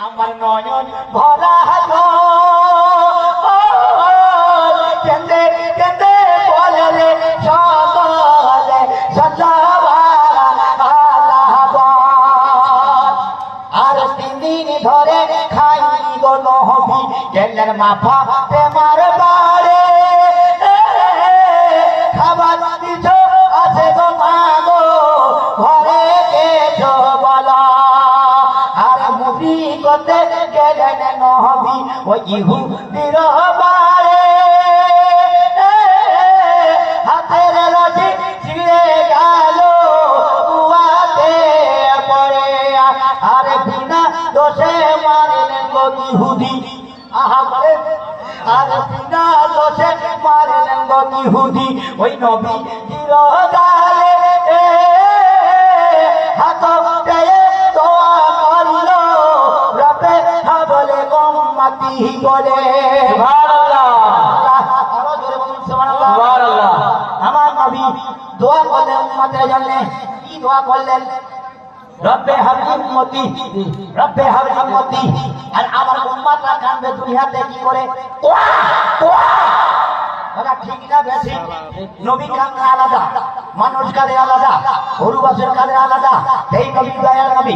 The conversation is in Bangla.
আমার নয়ন ভরা কেঁদে কেঁদে বলে রে সকলে আর 3 দিন ধরে খাইনি গো নবী গেলেন মাফা প্রেমার বাড়ে খাবার দিছো আছে গো মা গো ঘরে কেছো বলা আর মুভি করতে গেলেন নবী ওই ইহুদির বাড়ে হাতের রশি ছিঁড়ে গেল কুয়াতে পড়ে আর বিনা দোষে মারলেন গো ইহুদি আর বিনা দোষে মারলেন গো ইহুদি ওই নবী চিরগালে হাত পেয়ে দোয়া করল রবে বলে গম্মতি বলে আরো জোরে বলুন সুবহানাল্লাহ। আমার নবী দোয়া করলেন উম্মতের জন্য। কি দোয়া করলেন? রব্বে হাবলি উম্মতি, রব্বে হাবলি উম্মতি। আর আমার উম্মতরা কাঁদবে দুনিয়াতে কি করে? কোয়া কোয়া ওরা ঠিক না বেশি? নবী কাঁদে আলাদা, মানুষ কাঁদে আলাদা, গরু বাছুর কাঁদে আলাদা। এই নবী দয়ার নবী।